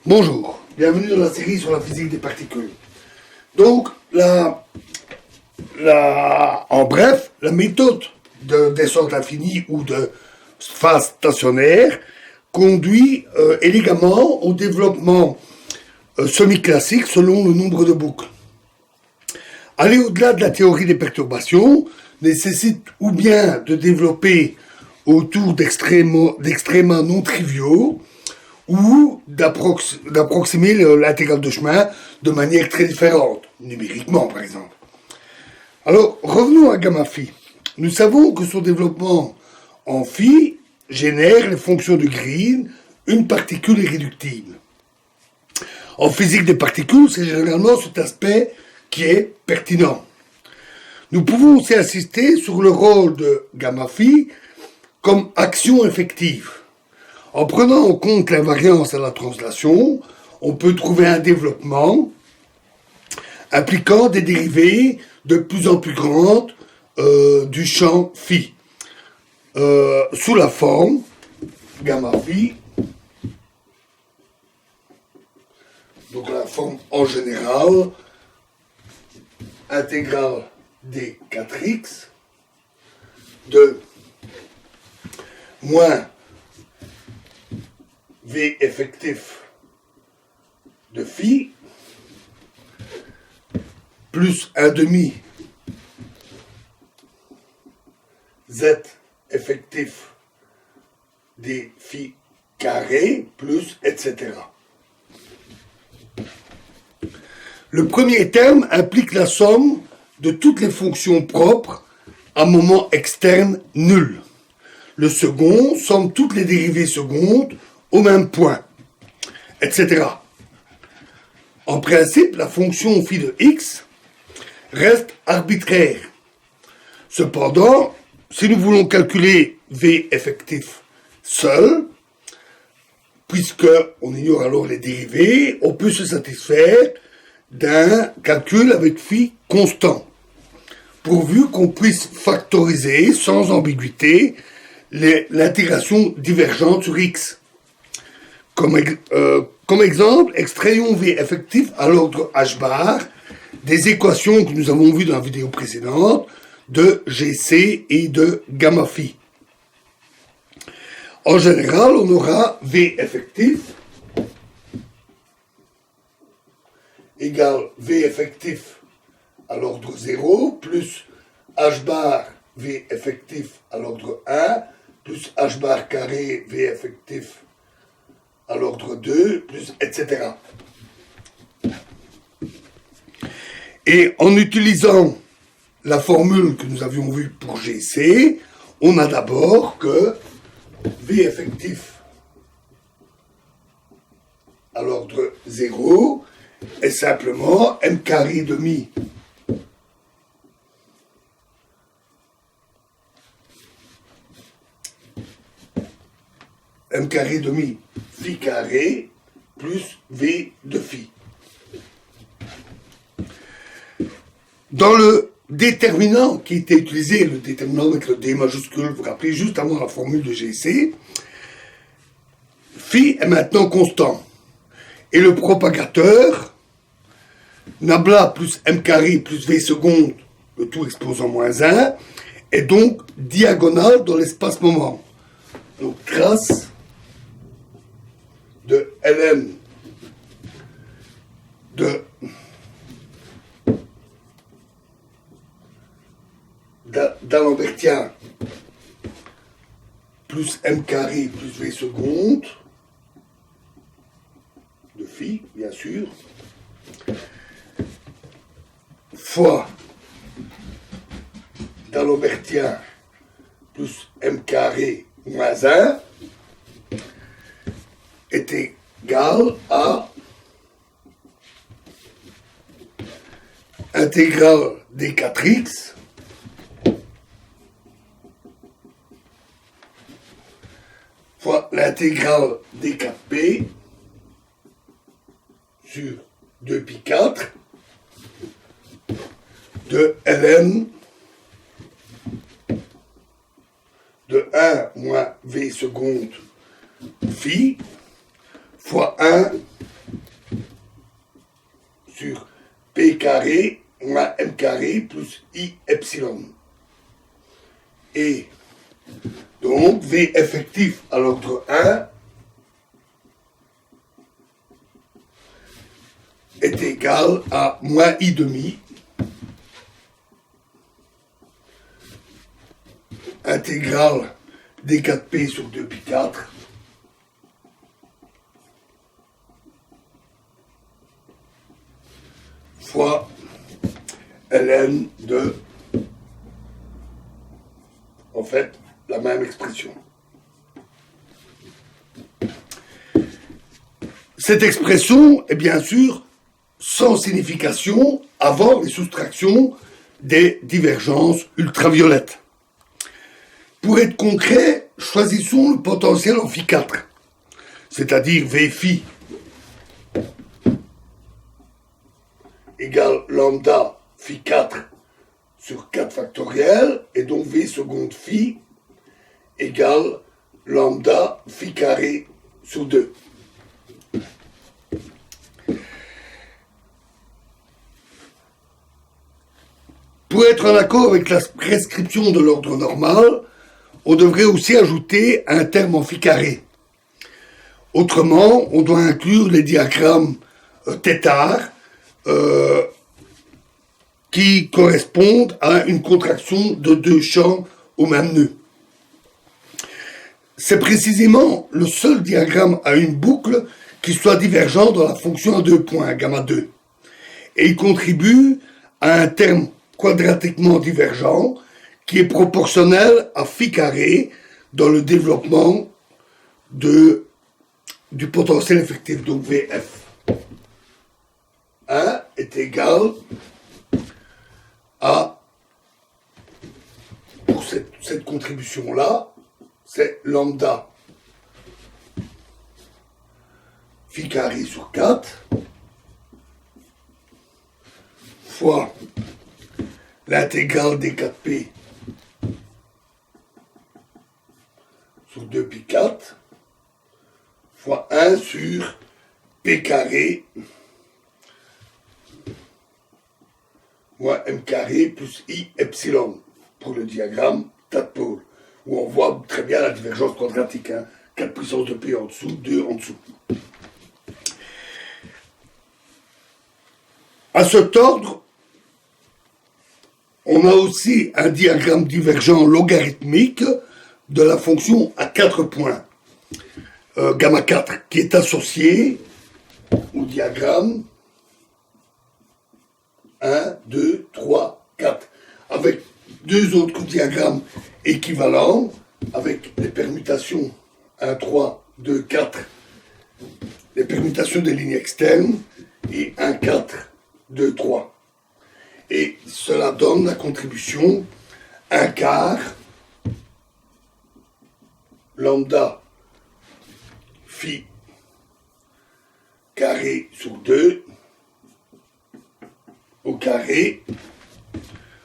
Bonjour, bienvenue dans la série sur la physique des particules. Donc, en bref, la méthode de descente infinie ou de phase stationnaire conduit élégamment au développement semi-classique selon le nombre de boucles. Aller au-delà de la théorie des perturbations nécessite ou bien de développer autour d'extrémats non triviaux, ou d'approximer l'intégrale de chemin de manière très différente, numériquement par exemple. Alors, revenons à gamma phi. Nous savons que son développement en phi génère les fonctions de Green, une particule irréductible. En physique des particules, c'est généralement cet aspect qui est pertinent. Nous pouvons aussi insister sur le rôle de gamma phi comme action effective. En prenant en compte l'invariance à la translation, on peut trouver un développement impliquant des dérivées de plus en plus grandes du champ phi, sous la forme gamma phi, donc la forme en général, intégrale d 4x de moins V effectif de phi plus 1 demi Z effectif des phi carré plus etc. Le premier terme implique la somme de toutes les fonctions propres à moment externe nul. Le second somme toutes les dérivées secondes au même point, etc. En principe, la fonction phi de x reste arbitraire. Cependant, si nous voulons calculer v effectif seul, puisqu'on ignore alors les dérivées, on peut se satisfaire d'un calcul avec phi constant, pourvu qu'on puisse factoriser sans ambiguïté l'intégration divergente sur x. Comme exemple, extrayons V effectif à l'ordre h bar des équations que nous avons vues dans la vidéo précédente de GC et de gamma phi. En général, on aura V effectif égale V effectif à l'ordre 0 plus h bar V effectif à l'ordre 1 plus h bar carré V effectif à l'ordre 2, plus, etc. Et en utilisant la formule que nous avions vue pour GC, on a d'abord que V effectif à l'ordre 0 est simplement m carré demi m carré demi phi carré plus v de phi. Dans le déterminant qui était utilisé, le déterminant avec le D majuscule, vous vous rappelez, juste avant la formule de GC, phi est maintenant constant. Et le propagateur, nabla plus m carré plus v seconde, le tout exposant moins 1, est donc diagonal dans l'espace-moment. Donc trace de ln d'Alembertien plus m carré plus v seconde de phi, bien sûr, fois d'Alembertien plus m carré moins 1 est égal à intégrale des 4x fois l'intégrale des 4p sur 2pi4 de ln de 1 moins v seconde phi fois 1 carré plus I epsilon. Et donc V effectif à l'ordre 1 est égal à moins I demi intégrale d4p sur 2pi4 fois ln de, en fait, la même expression. Cette expression est bien sûr sans signification avant les soustractions des divergences ultraviolettes. Pour être concret, choisissons le potentiel en phi4, c'est-à-dire V phi égale lambda phi 4 sur 4 factoriel, et donc V seconde phi égale lambda phi carré sur 2. Pour être en accord avec la prescription de l'ordre normal, on devrait aussi ajouter un terme en phi carré. Autrement, on doit inclure les diagrammes θ qui correspondent à une contraction de deux champs au même nœud. C'est précisément le seul diagramme à une boucle qui soit divergent dans la fonction à 2 points, gamma 2. Et il contribue à un terme quadratiquement divergent qui est proportionnel à phi carré dans le développement du potentiel effectif, donc Vf. 1 est égal à, pour cette contribution-là, c'est lambda phi carré sur 4 fois l'intégrale des 4p sur 2pi4 fois 1 sur p carré moins m carré plus i epsilon pour le diagramme tas de pôles, où on voit très bien la divergence quadratique, hein, 4 puissance de p en dessous, 2 en dessous. À cet ordre, on a aussi un diagramme divergent logarithmique de la fonction à 4 points, gamma 4, qui est associé au diagramme 1, 2, 3, 4, avec deux autres diagrammes équivalents, avec les permutations 1, 3, 2, 4, les permutations des lignes externes, et 1, 4, 2, 3. Et cela donne la contribution 1 quart lambda phi carré sur 2 au carré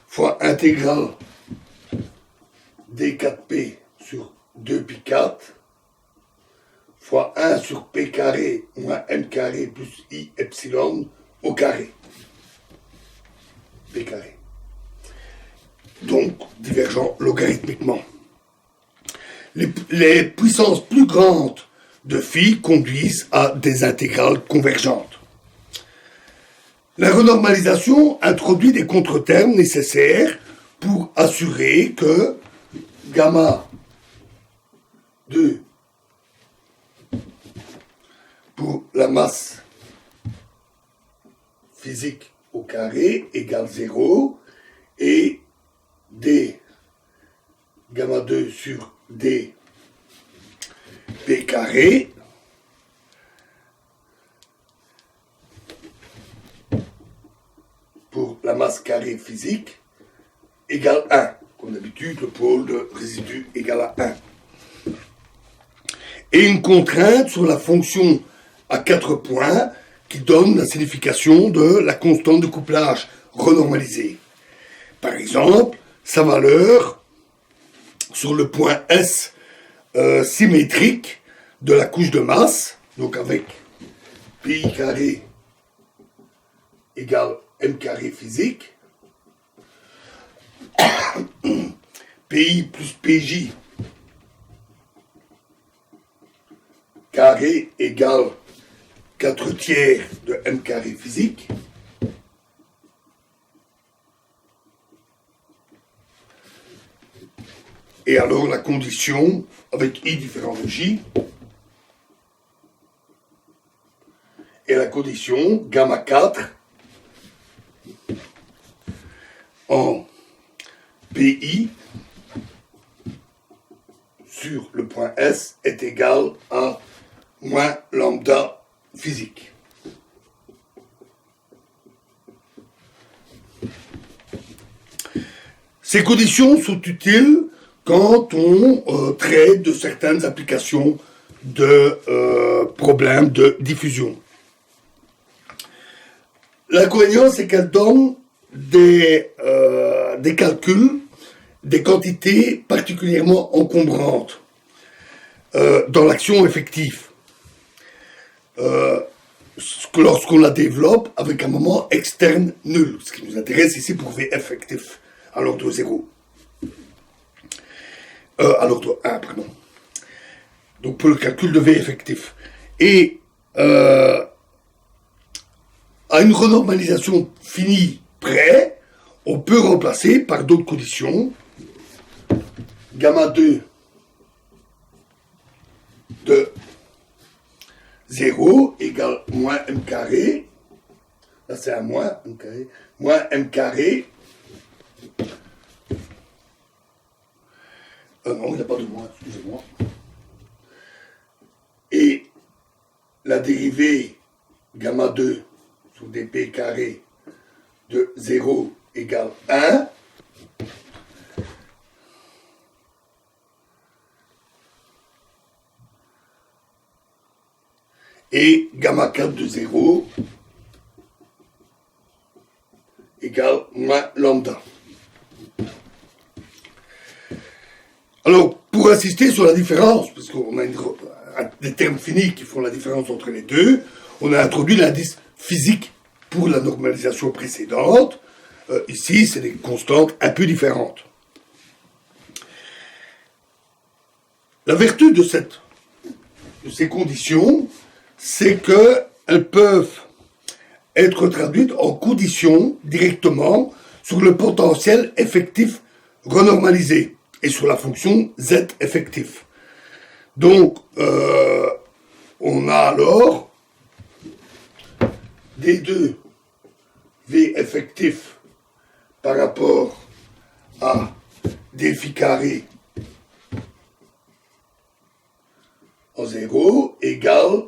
fois intégrale d4p sur 2pi4 fois 1 sur p carré moins m carré plus i epsilon au carré. P carré. Donc, divergent logarithmiquement. Les puissances plus grandes de phi conduisent à des intégrales convergentes. La renormalisation introduit des contretermes nécessaires pour assurer que gamma 2 pour la masse physique au carré égale 0 et d gamma 2 sur d p carré pour la masse carrée physique égale 1. Comme d'habitude, le pôle de résidu égale à 1. Et une contrainte sur la fonction à 4 points qui donne la signification de la constante de couplage renormalisée. Par exemple, sa valeur sur le point S symétrique de la couche de masse, donc avec pi carré égale m carré physique, PI plus PJ carré égale 4 tiers de M carré physique. Et alors la condition avec I différent de J. Et la condition gamma 4 en PI sur le point S est égal à moins lambda physique. Ces conditions sont utiles quand on traite de certaines applications de problèmes de diffusion. L'inconvénient, c'est qu'elle donne des calculs, des quantités particulièrement encombrantes dans l'action effective. Lorsqu'on la développe avec un moment externe nul, ce qui nous intéresse ici pour V effectif à l'ordre 0. À l'ordre 1, pardon. Donc pour le calcul de V effectif. Et à une renormalisation finie près, on peut remplacer par d'autres conditions gamma 2 de 0 égale moins M carré. Là c'est un moins M carré. Moins M carré. Non, il n'y a pas de moins, excusez-moi. Et la dérivée gamma 2 sur dp carré de 0 égale 1. Et gamma 4 de 0 égale moins lambda. Alors, pour insister sur la différence, parce qu'on a des termes finis qui font la différence entre les deux, on a introduit l'indice physique pour la normalisation précédente. Ici, c'est des constantes un peu différentes. La vertu de ces conditions, c'est qu'elles peuvent être traduites en conditions directement sur le potentiel effectif renormalisé et sur la fonction Z effectif. Donc, on a alors D2 V effectif par rapport à d phi carré en 0 égale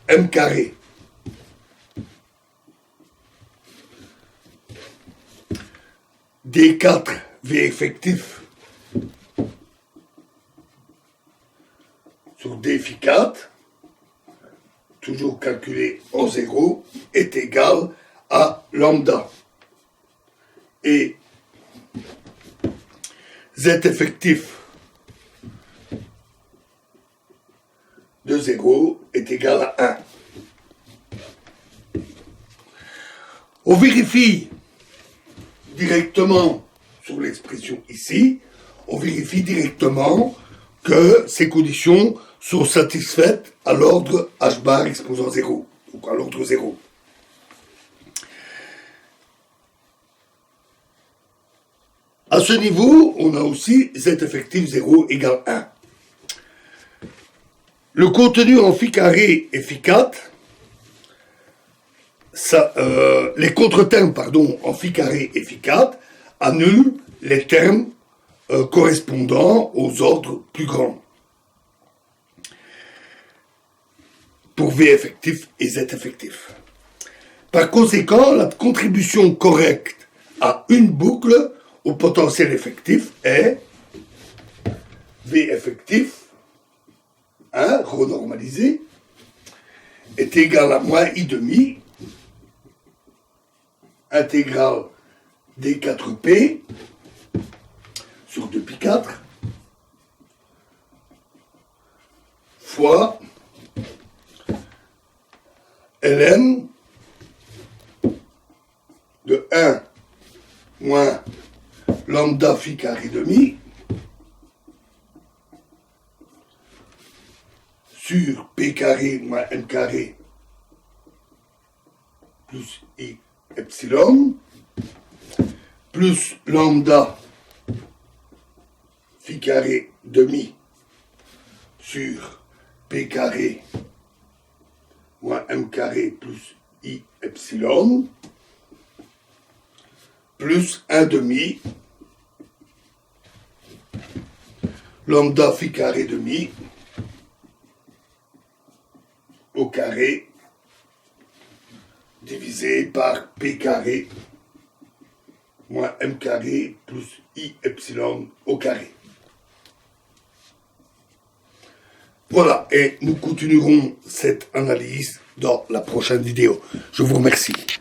M carré. D4 V effectif sur d phi 4, toujours calculé en 0, est égal à lambda. Et Z effectif de 0 est égal à 1. On vérifie directement sur l'expression ici, on vérifie directement que ces conditions sont satisfaites à l'ordre h bar exposant 0, donc à l'ordre 0. À ce niveau, on a aussi Z effectif 0 égale 1. Le contenu en phi carré et phi 4, les contre-termes en phi carré et phi 4 annulent les termes correspondant aux ordres plus grands pour V effectif et Z effectif. Par conséquent, la contribution correcte à une boucle au potentiel effectif est V effectif, renormalisé, est égal à moins I demi intégrale D4P sur 2pi4 fois ln de 1 moins lambda lambda phi carré demi sur p carré moins m carré plus i epsilon plus lambda phi carré demi sur p carré moins m carré plus i epsilon plus 1 demi lambda phi carré demi au carré divisé par p carré moins m carré plus i epsilon au carré. Voilà, et nous continuerons cette analyse dans la prochaine vidéo. Je vous remercie.